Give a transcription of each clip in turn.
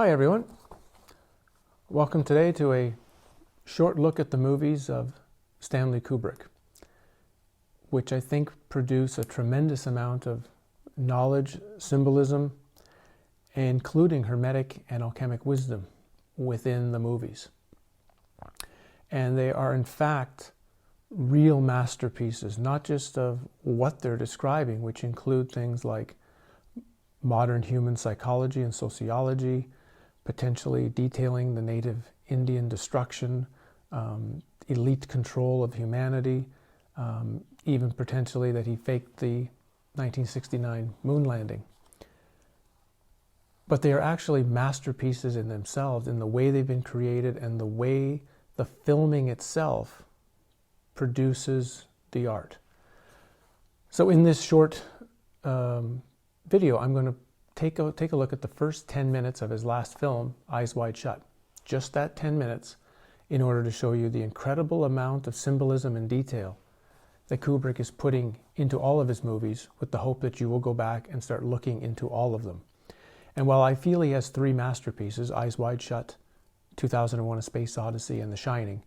Hi everyone. Welcome today to a short look at the movies of Stanley Kubrick, which I think produce a tremendous amount of knowledge, symbolism, including hermetic and alchemic wisdom within the movies. And they are in fact real masterpieces, not just of what they're describing, which include things like modern human psychology and sociology, potentially detailing the native Indian destruction, elite control of humanity, even potentially that he faked the 1969 moon landing. But they are actually masterpieces in themselves, in the way they've been created and the way the filming itself produces the art. So in this short video, I'm going to take a look at the first 10 minutes of his last film, Eyes Wide Shut. Just that 10 minutes in order to show you the incredible amount of symbolism and detail that Kubrick is putting into all of his movies, with the hope that you will go back and start looking into all of them. And while I feel he has three masterpieces, Eyes Wide Shut, 2001: A Space Odyssey, and The Shining,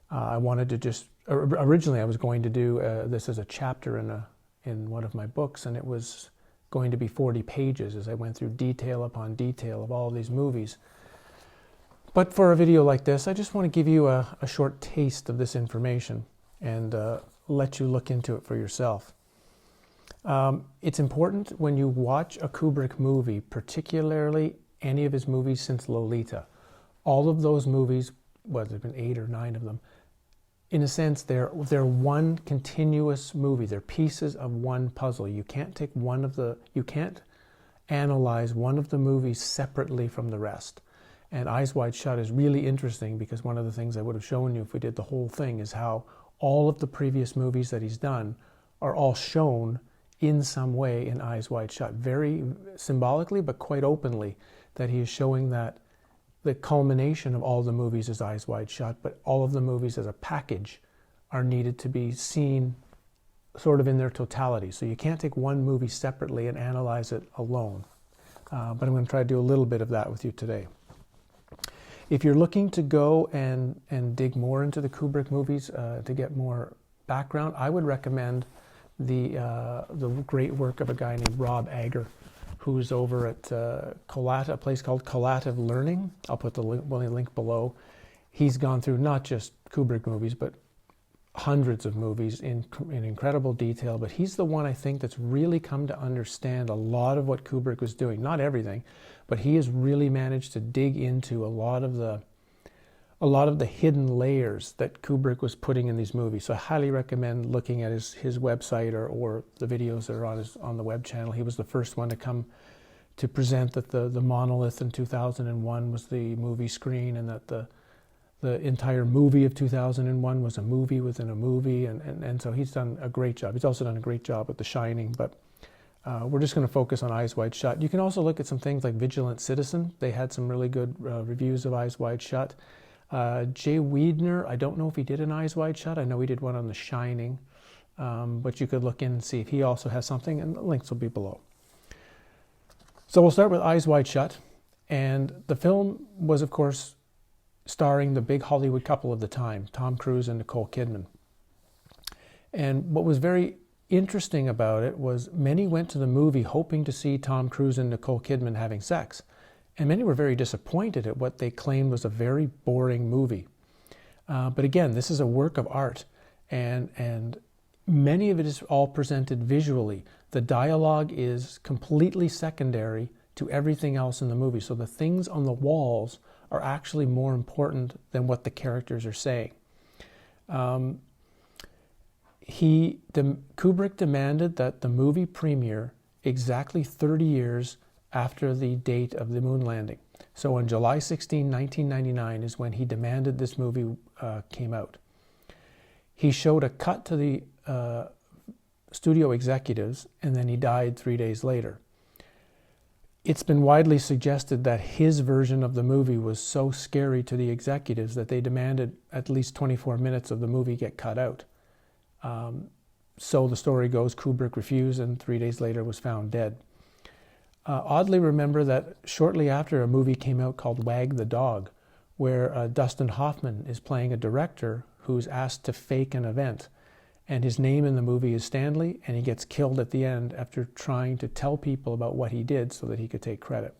I wanted to just, originally I was going to do this as a chapter in one of my books, and it was going to be 40 pages as I went through detail upon detail of all of these movies. But for a video like this, I just want to give you a short taste of this information and let you look into it for yourself. It's important when you watch a Kubrick movie, particularly any of his movies since Lolita. All of those movies, well, there's been 8 or 9 of them, in a sense, they're one continuous movie. They're pieces of one puzzle. You can't analyze one of the movies separately from the rest. And Eyes Wide Shut is really interesting because one of the things I would have shown you if we did the whole thing is how all of the previous movies that he's done are all shown in some way in Eyes Wide Shut. Very symbolically, but quite openly, that he is showing that the culmination of all the movies is Eyes Wide Shut, but all of the movies as a package are needed to be seen sort of in their totality. So you can't take one movie separately and analyze it alone. But I'm going to try to do a little bit of that with you today. If you're looking to go and dig more into the Kubrick movies to get more background, I would recommend the great work of a guy named Rob Ager, who's over at a place called Collative Learning. I'll put the link below. He's gone through not just Kubrick movies, but hundreds of movies in incredible detail. But he's the one I think that's really come to understand a lot of what Kubrick was doing. Not everything, but he has really managed to dig into a lot of the hidden layers that Kubrick was putting in these movies. So I highly recommend looking at his website or the videos that are on the web channel. He was the first one to come to present that the monolith in 2001 was the movie screen, and that the entire movie of 2001 was a movie within a movie. And so he's done a great job. He's also done a great job with The Shining, but we're just going to focus on Eyes Wide Shut. You can also look at some things like Vigilant Citizen. They had some really good reviews of Eyes Wide Shut. Jay Weidner, I don't know if he did an Eyes Wide Shut. I know he did one on The Shining, but you could look in and see if he also has something, and the links will be below. So we'll start with Eyes Wide Shut, and the film was, of course, starring the big Hollywood couple of the time, Tom Cruise and Nicole Kidman. And what was very interesting about it was many went to the movie hoping to see Tom Cruise and Nicole Kidman having sex. And many were very disappointed at what they claimed was a very boring movie. But again, this is a work of art, and many of it is all presented visually. The dialogue is completely secondary to everything else in the movie. So the things on the walls are actually more important than what the characters are saying. Kubrick demanded that the movie premiere exactly 30 years after the date of the moon landing. So on July 16, 1999 is when he demanded this movie came out. He showed a cut to the studio executives, and then he died 3 days later. It's been widely suggested that his version of the movie was so scary to the executives that they demanded at least 24 minutes of the movie get cut out. So the story goes, Kubrick refused, and 3 days later was found dead. Oddly remember that shortly after a movie came out called Wag the Dog, where Dustin Hoffman is playing a director who's asked to fake an event. And his name in the movie is Stanley, and he gets killed at the end after trying to tell people about what he did so that he could take credit.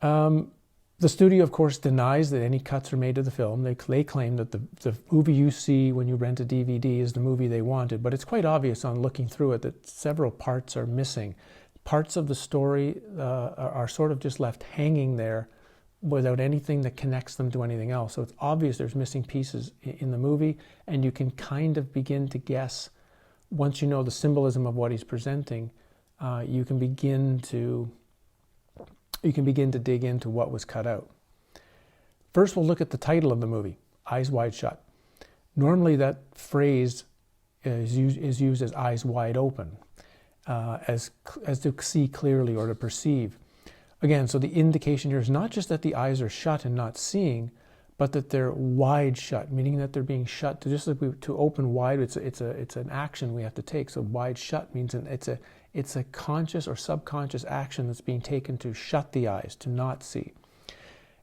The studio, of course, denies that any cuts are made to the film. They claim that the movie you see when you rent a DVD is the movie they wanted, but it's quite obvious on looking through it that several parts are missing. Parts of the story are sort of just left hanging there without anything that connects them to anything else. So it's obvious there's missing pieces in the movie, and you can kind of begin to guess, once you know the symbolism of what he's presenting, you can begin to dig into what was cut out. First, we'll look at the title of the movie, Eyes Wide Shut. Normally that phrase is used as eyes wide open, as to see clearly or to perceive. Again, so the indication here is not just that the eyes are shut and not seeing, but that they're wide shut, meaning that they're being shut. To open wide, it's an action we have to take. So wide shut means it's a conscious or subconscious action that's being taken to shut the eyes, to not see.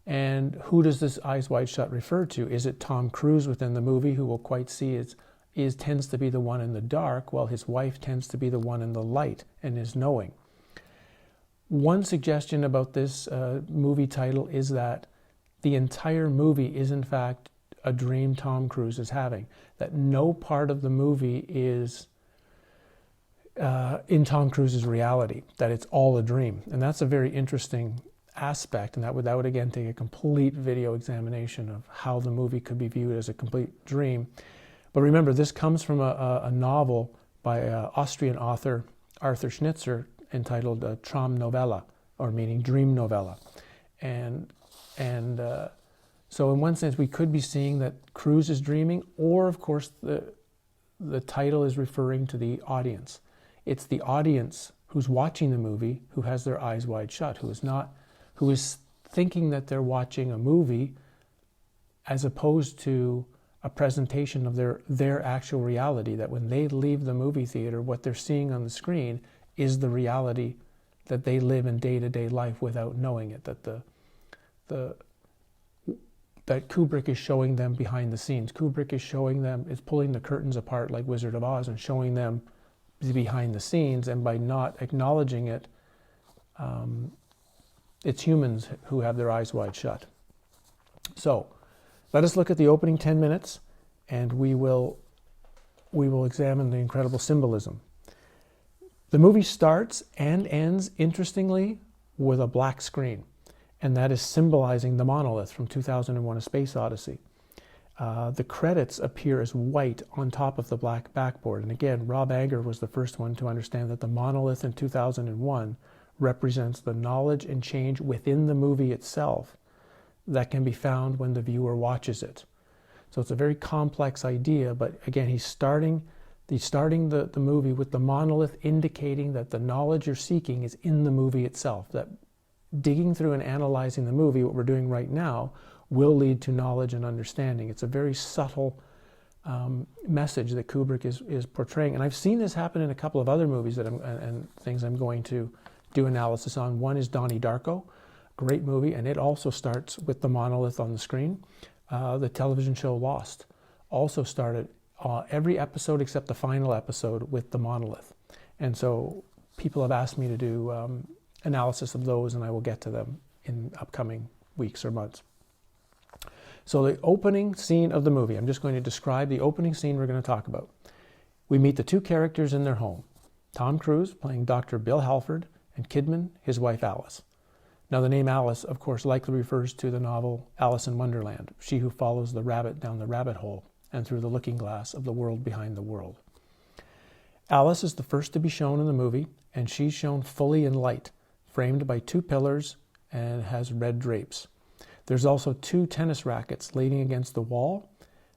And who does this eyes wide shut refer to? Is it Tom Cruise within the movie, who we'll quite see tends to be the one in the dark, while his wife tends to be the one in the light and is knowing? One suggestion about this movie title is that the entire movie is in fact a dream Tom Cruise is having, that no part of the movie is in Tom Cruise's reality, that it's all a dream. And that's a very interesting aspect, and that would again take a complete video examination of how the movie could be viewed as a complete dream. But remember, this comes from a novel by Austrian author Arthur Schnitzer entitled Traumnovelle, or meaning dream novella. And so in one sense we could be seeing that Cruise is dreaming, or of course the title is referring to the audience. It's the audience who's watching the movie who has their eyes wide shut, who is thinking that they're watching a movie as opposed to a presentation of their actual reality, that when they leave the movie theater, what they're seeing on the screen is the reality that they live in day-to-day life without knowing it, that Kubrick is showing them behind the scenes. Kubrick is pulling the curtains apart like Wizard of Oz and showing them behind the scenes, and by not acknowledging it, it's humans who have their eyes wide shut. So let us look at the opening 10 minutes, and we will examine the incredible symbolism. The movie starts and ends, interestingly, with a black screen, and that is symbolizing the monolith from 2001: A Space Odyssey. The credits appear as white on top of the black backboard. And again, Rob Anger was the first one to understand that the monolith in 2001 represents the knowledge and change within the movie itself that can be found when the viewer watches it. So it's a very complex idea, but again, he's starting the movie with the monolith indicating that the knowledge you're seeking is in the movie itself, that digging through and analyzing the movie, what we're doing right now, will lead to knowledge and understanding. It's a very subtle message that Kubrick is portraying. And I've seen this happen in a couple of other movies and things I'm going to do analysis on. One is Donnie Darko, great movie, and it also starts with the monolith on the screen. The television show Lost also started every episode except the final episode with the monolith. And so people have asked me to do analysis of those, and I will get to them in upcoming weeks or months. So the opening scene of the movie, I'm just going to describe the opening scene we're going to talk about. We meet the two characters in their home. Tom Cruise playing Dr. Bill Halford, and Kidman, his wife Alice. Now the name Alice, of course, likely refers to the novel Alice in Wonderland, she who follows the rabbit down the rabbit hole and through the looking glass of the world behind the world. Alice is the first to be shown in the movie, and she's shown fully in light, framed by two pillars and has red drapes. There's also two tennis rackets leaning against the wall.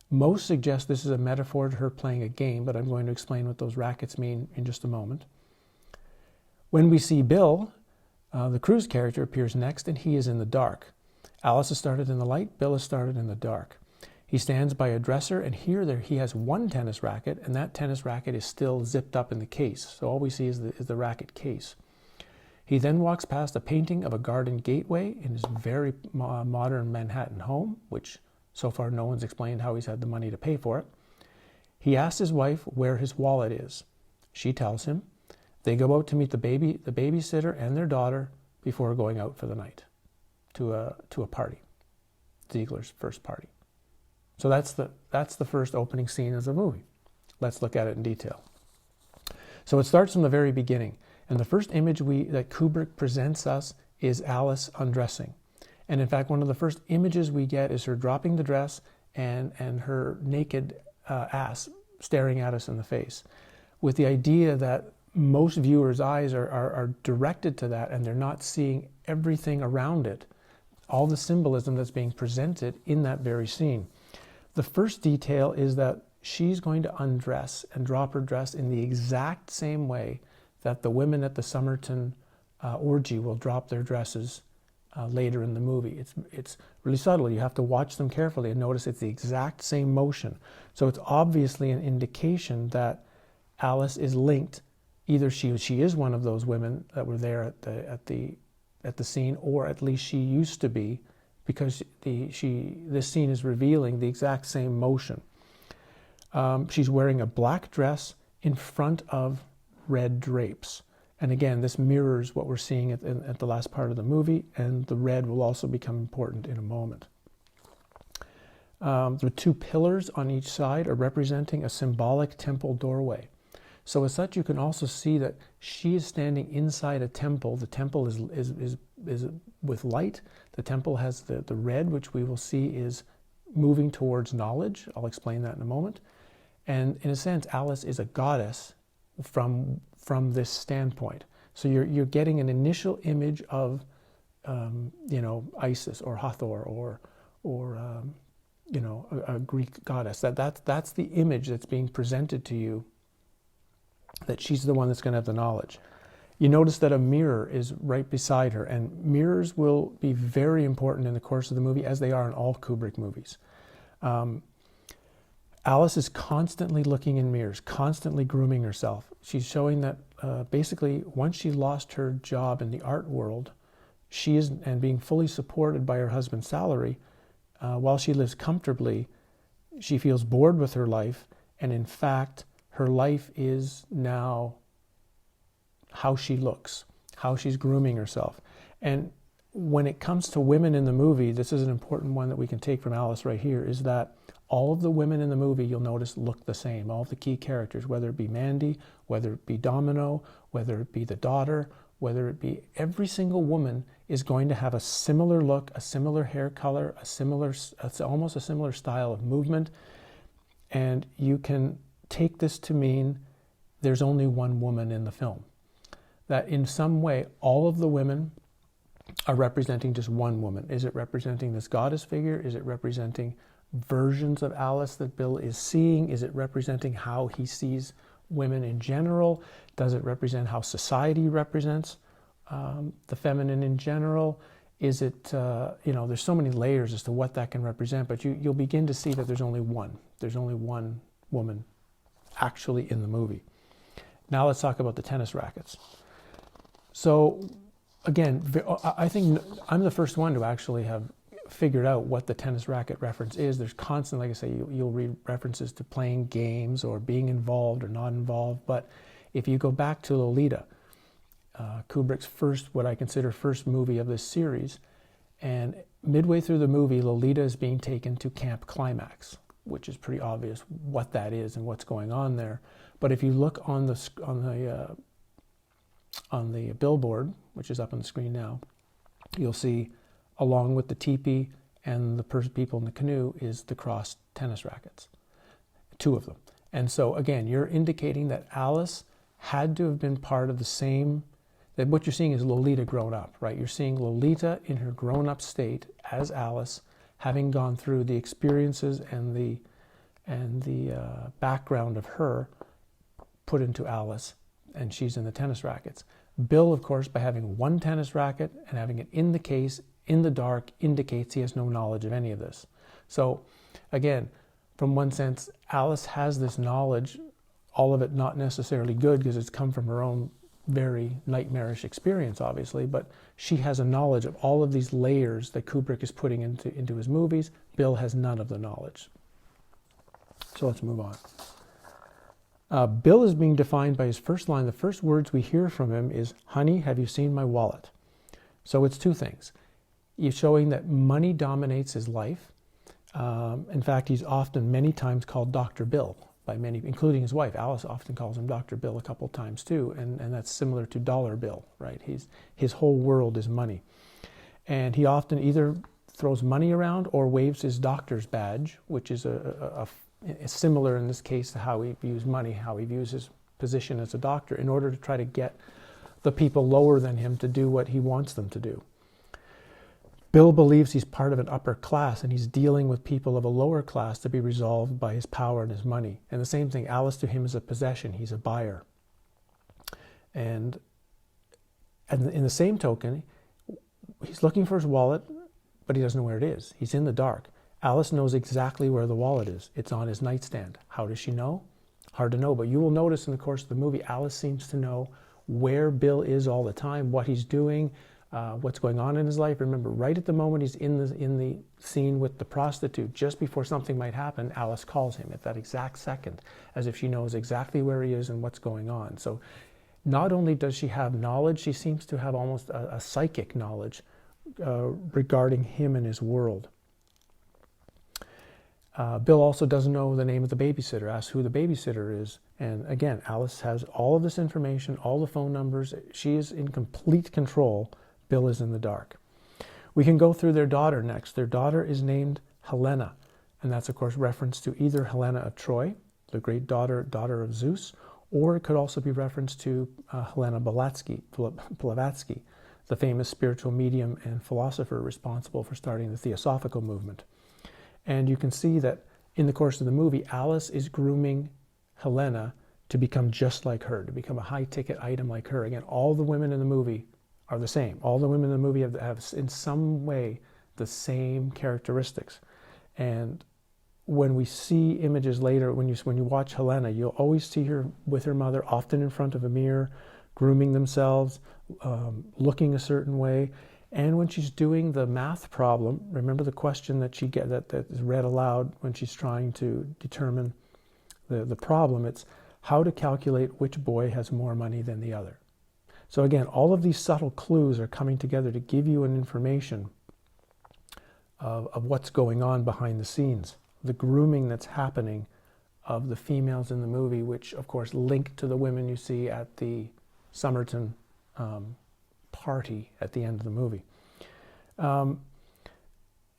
Most suggest this is a metaphor to her playing a game, but I'm going to explain what those rackets mean in just a moment. When we see Bill, the Cruise character appears next, and he is in the dark. Alice is started in the light, Bill is started in the dark. He stands by a dresser, and there he has one tennis racket, and that tennis racket is still zipped up in the case. So all we see is the racket case. He then walks past a painting of a garden gateway in his very modern Manhattan home, which so far no one's explained how he's had the money to pay for it. He asks his wife where his wallet is. She tells him. They go out to meet the babysitter and their daughter before going out for the night to a party, Ziegler's first party. So that's the first opening scene of the movie. Let's look at it in detail. So it starts from the very beginning, and the first image that Kubrick presents us is Alice undressing. And in fact, one of the first images we get is her dropping the dress and her naked ass staring at us in the face, with the idea that most viewers' eyes are directed to that, and they're not seeing everything around it, all the symbolism that's being presented in that very scene. The first detail is that she's going to undress and drop her dress in the exact same way that the women at the Somerton orgy will drop their dresses later in the movie. It's really subtle. You have to watch them carefully and notice it's the exact same motion. So it's obviously an indication that Alice is linked. Either she is one of those women that were there at the scene, or at least she used to be, because this scene is revealing the exact same motion. She's wearing a black dress in front of red drapes. And again, this mirrors what we're seeing at the last part of the movie, and the red will also become important in a moment. The two pillars on each side are representing a symbolic temple doorway. So as such, you can also see that she is standing inside a temple. The temple is with light. The temple has the red, which we will see is moving towards knowledge. I'll explain that in a moment. And in a sense, Alice is a goddess from this standpoint. So you're getting an initial image of Isis or Hathor or a Greek goddess. That's the image that's being presented to you, that she's the one that's going to have the knowledge. You notice that a mirror is right beside her, and mirrors will be very important in the course of the movie, as they are in all Kubrick movies. Alice is constantly looking in mirrors, constantly grooming herself. She's showing that basically once she lost her job in the art world, and being fully supported by her husband's salary, while she lives comfortably, she feels bored with her life, and in fact, her life is now how she looks, how she's grooming herself. And when it comes to women in the movie, this is an important one that we can take from Alice right here, is that all of the women in the movie, you'll notice, look the same. All of the key characters, whether it be Mandy, whether it be Domino, whether it be the daughter, whether it be every single woman is going to have a similar look, a similar hair color, almost a similar style of movement. And you can take this to mean there's only one woman in the film. That in some way, all of the women are representing just one woman. Is it representing this goddess figure? Is it representing versions of Alice that Bill is seeing? Is it representing how he sees women in general? Does it represent how society represents the feminine in general? Is it, there's so many layers as to what that can represent, but you'll begin to see that there's only one. There's only one woman actually in the movie. Now let's talk about the tennis rackets. So again, I think I'm the first one to actually have figured out what the tennis racket reference is. There's constant, like I say, you'll read references to playing games or being involved or not involved. But if you go back to Lolita, Kubrick's what I consider first movie of this series, and midway through the movie, Lolita is being taken to Camp Climax, which is pretty obvious what that is and what's going on there. But if you look on the billboard, which is up on the screen now, you'll see, along with the teepee and the people in the canoe, is the crossed tennis rackets, 2 of them. And so again, you're indicating that Alice had to have been part of the same, that what you're seeing is Lolita grown up, right? You're seeing Lolita in her grown up state as Alice, having gone through the experiences and the background of her put into Alice, and she's in the tennis rackets. Bill, of course, by having one tennis racket and having it in the case, in the dark, indicates he has no knowledge of any of this. So again, from one sense, Alice has this knowledge, all of it not necessarily good because it's come from her own very nightmarish experience, obviously, but she has a knowledge of all of these layers that Kubrick is putting into his movies. Bill has none of the knowledge. So let's move on. Bill is being defined by his first line. The first words we hear from him is, "Honey, have you seen my wallet?" So it's two things. He's showing that money dominates his life. In fact, he's often, many times, called Dr. Bill by many, including his wife. Alice often calls him Dr. Bill a couple times too, and that's similar to Dollar Bill, right? His whole world is money. And he often either throws money around or waves his doctor's badge, which is similar in this case to how he views money, how he views his position as a doctor, in order to try to get the people lower than him to do what he wants them to do. Bill believes he's part of an upper class, and he's dealing with people of a lower class to be resolved by his power and his money. And the same thing, Alice to him is a possession. He's a buyer. And in the same token, he's looking for his wallet, but he doesn't know where it is. He's in the dark. Alice knows exactly where the wallet is. It's on his nightstand. How does she know? Hard to know, but you will notice in the course of the movie, Alice seems to know where Bill is all the time, what he's doing, what's going on in his life. Remember, right at the moment he's in the scene with the prostitute, just before something might happen, Alice calls him at that exact second, as if she knows exactly where he is and what's going on. So not only does she have knowledge, she seems to have almost a psychic knowledge regarding him and his world. Bill also doesn't know the name of the babysitter, asks who the babysitter is. And again, Alice has all of this information, all the phone numbers. She is in complete control. Bill is in the dark. We can go through their daughter next. Their daughter is named Helena. And that's, of course, reference to either Helena of Troy, the great daughter of Zeus, or it could also be reference to Helena Blavatsky, the famous spiritual medium and philosopher responsible for starting the Theosophical movement. And you can see that in the course of the movie, Alice is grooming Helena to become just like her, to become a high-ticket item like her. Again, all the women in the movie are the same. All the women in the movie have in some way the same characteristics. And when we see images later, when you watch Helena, you'll always see her with her mother, often in front of a mirror, grooming themselves, looking a certain way. And when she's doing the math problem, remember the question that that is read aloud when she's trying to determine the problem. It's how to calculate which boy has more money than the other. So again, all of these subtle clues are coming together to give you an information of what's going on behind the scenes. The grooming that's happening of the females in the movie, which of course link to the women you see at the Somerton party at the end of the movie. And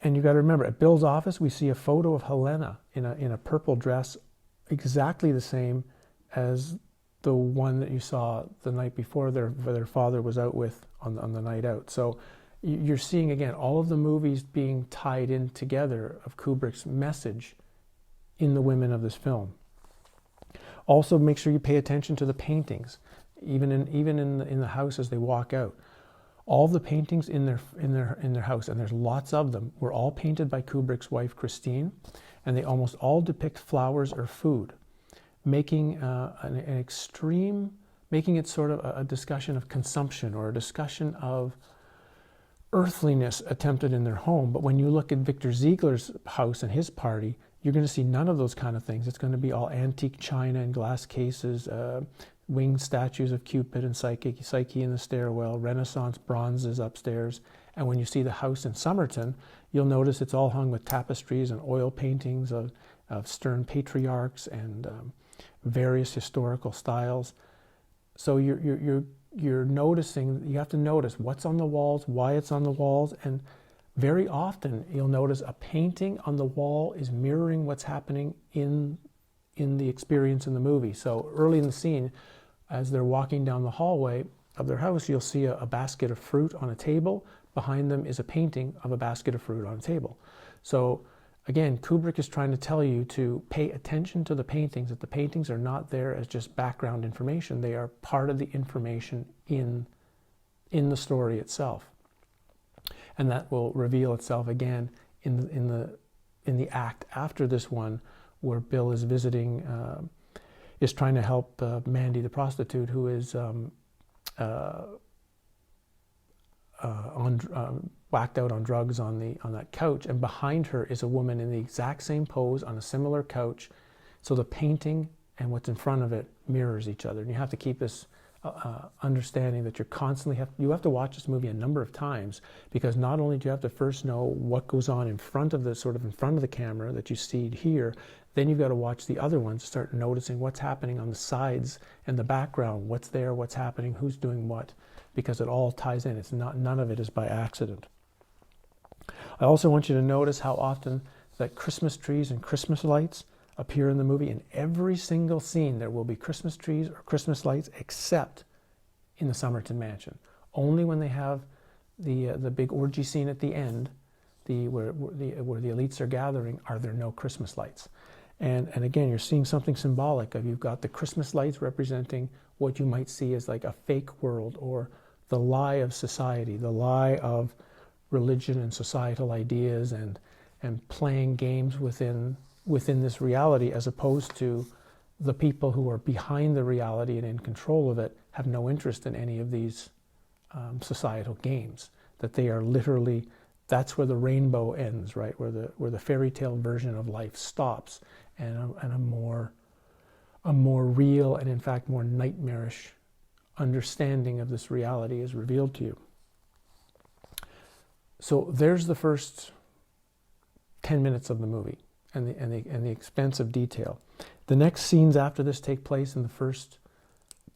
you got to remember, at Bill's office, we see a photo of Helena in a purple dress, exactly the same as the one that you saw the night before their father was out with on the night out. So you're seeing, again, all of the movies being tied in together of Kubrick's message in the women of this film. Also, make sure you pay attention to the paintings, even in the house as they walk out. All the paintings in their house, and there's lots of them, were all painted by Kubrick's wife Christine, and they almost all depict flowers or food, making making it sort of a discussion of consumption or a discussion of earthliness attempted in their home. But when you look at Victor Ziegler's house and his party, you're going to see none of those kind of things. It's going to be all antique china and glass cases, winged statues of Cupid and Psyche in the stairwell, Renaissance bronzes upstairs. And when you see the house in Somerton, you'll notice it's all hung with tapestries and oil paintings of stern patriarchs and various historical styles. So you're noticing, you have to notice what's on the walls, why it's on the walls, and very often you'll notice a painting on the wall is mirroring what's happening in the experience in the movie. So early in the scene, as they're walking down the hallway of their house, you'll see a basket of fruit on a table. Behind them is a painting of a basket of fruit on a table. So again, Kubrick is trying to tell you to pay attention to the paintings, that the paintings are not there as just background information. They are part of the information in the story itself. And that will reveal itself again in the act after this one, where Bill is visiting, is trying to help Mandy the prostitute, who is whacked out on drugs on that couch, and behind her is a woman in the exact same pose on a similar couch. So the painting and what's in front of it mirrors each other, and you have to keep this understanding that you have to watch this movie a number of times, because not only do you have to first know what goes on in front of the camera that you see here, then you've got to watch the other ones, start noticing what's happening on the sides and the background, what's there, what's happening, who's doing what, because it all ties in. None of it is by accident. I also want you to notice how often that Christmas trees and Christmas lights appear in the movie. In every single scene there will be Christmas trees or Christmas lights, except in the Somerton mansion. Only when they have the big orgy scene at the end, where the elites are gathering, are there no Christmas lights. And again, you're seeing something symbolic of, you've got the Christmas lights representing what you might see as like a fake world, or the lie of society, the lie of religion and societal ideas, and playing games within this reality, as opposed to the people who are behind the reality and in control of it have no interest in any of these societal games. That they are literally, that's where the rainbow ends, right? Where the fairy tale version of life stops, and a more real and in fact more nightmarish understanding of this reality is revealed to you. So there's the first 10 minutes of the movie, and the expensive detail. The next scenes after this take place in the first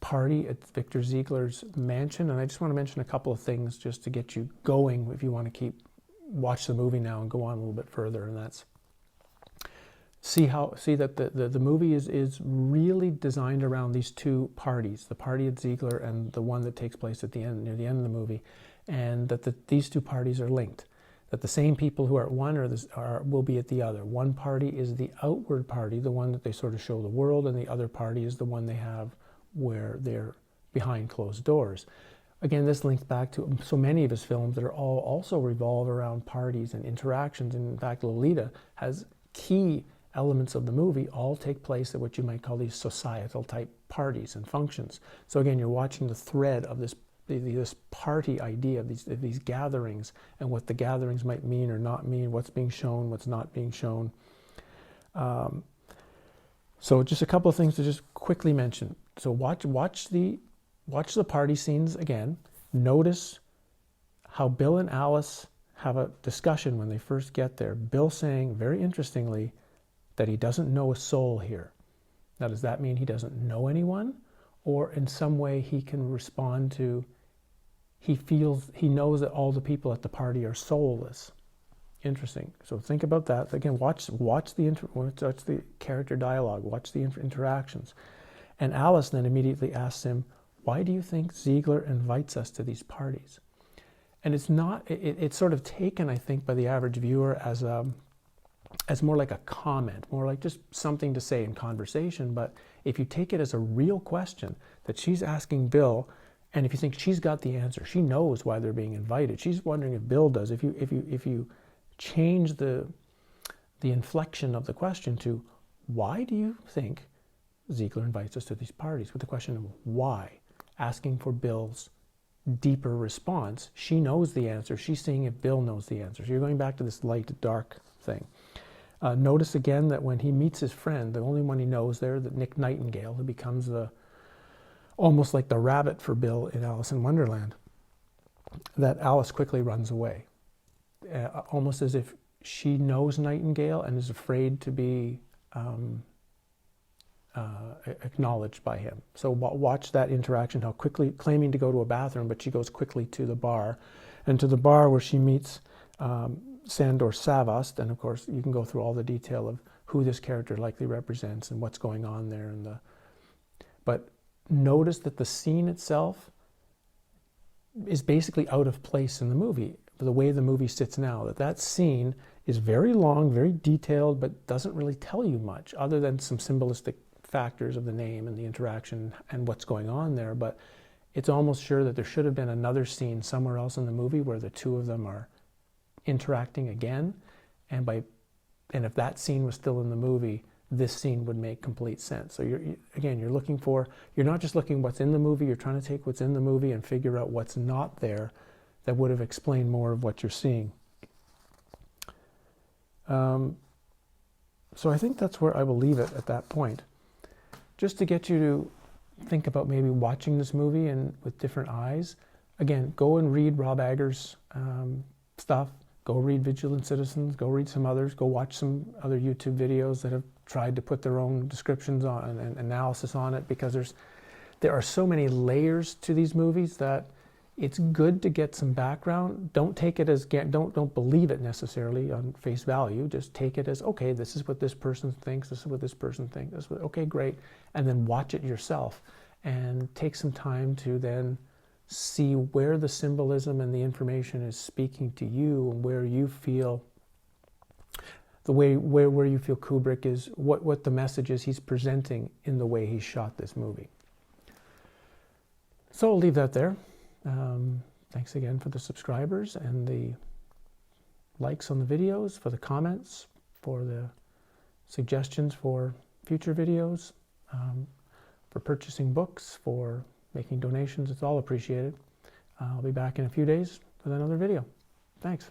party at Victor Ziegler's mansion, and I just want to mention a couple of things just to get you going if you want to watch the movie now and go on a little bit further. And that's see that the movie is really designed around these two parties, the party at Ziegler and the one that takes place at the end, near the end of the movie, and that these two parties are linked. That the same people who are at one will be at the other. One party is the outward party, the one that they sort of show the world, and the other party is the one they have where they're behind closed doors. Again, this links back to so many of his films that are all also revolve around parties and interactions. And in fact, Lolita has key elements of the movie all take place at what you might call these societal type parties and functions. So again, you're watching the thread of this party idea of these gatherings, and what the gatherings might mean or not mean, what's being shown, what's not being shown. So just a couple of things to just quickly mention. So watch the party scenes again. Notice how Bill and Alice have a discussion when they first get there. Bill saying, very interestingly, that he doesn't know a soul here. Now, does that mean he doesn't know anyone? Or in some way he can respond to, he knows that all the people at the party are soulless. Interesting. So think about that. Again, watch the character dialogue, watch the interactions. And Alice then immediately asks him, why do you think Ziegler invites us to these parties? And it's sort of taken, I think, by the average viewer as more like a comment, more like just something to say in conversation. But if you take it as a real question that she's asking Bill, and if you think she's got the answer, she knows why they're being invited. She's wondering if Bill does. If you change the inflection of the question to, why do you think Ziegler invites us to these parties, with the question of why, asking for Bill's deeper response, she knows the answer. She's seeing if Bill knows the answer. So you're going back to this light-dark thing. Notice again that when he meets his friend, the only one he knows there, that Nick Nightingale, who becomes almost like the rabbit for Bill in Alice in Wonderland, that Alice quickly runs away, almost as if she knows Nightingale and is afraid to be acknowledged by him. So watch that interaction, how quickly, claiming to go to a bathroom, but she goes quickly to the bar, and to the bar where she meets Sandor Savast, and of course you can go through all the detail of who this character likely represents and what's going on there. But notice that the scene itself is basically out of place in the movie, the way the movie sits now. That scene is very long, very detailed, but doesn't really tell you much other than some symbolistic factors of the name and the interaction and what's going on there. But it's almost sure that there should have been another scene somewhere else in the movie where the two of them are interacting again, and if that scene was still in the movie, this scene would make complete sense. So you're looking for, you're not just looking what's in the movie, you're trying to take what's in the movie and figure out what's not there that would have explained more of what you're seeing. So I think that's where I will leave it at that point. Just to get you to think about maybe watching this movie and with different eyes. Again, go and read Rob Agger's stuff. Go read Vigilant Citizens. Go read some others. Go watch some other YouTube videos that have tried to put their own descriptions on and analysis on it, because there are so many layers to these movies that it's good to get some background. Don't take it as, don't believe it necessarily on face value. Just take it as, okay, this is what this person thinks, this is what this person thinks, okay, great. And then watch it yourself and take some time to then see where the symbolism and the information is speaking to you, and where you feel, where you feel Kubrick is, what the message is he's presenting in the way he shot this movie. So I'll leave that there. Thanks again for the subscribers and the likes on the videos, for the comments, for the suggestions for future videos, for purchasing books, for making donations. It's all appreciated. I'll be back in a few days with another video. Thanks.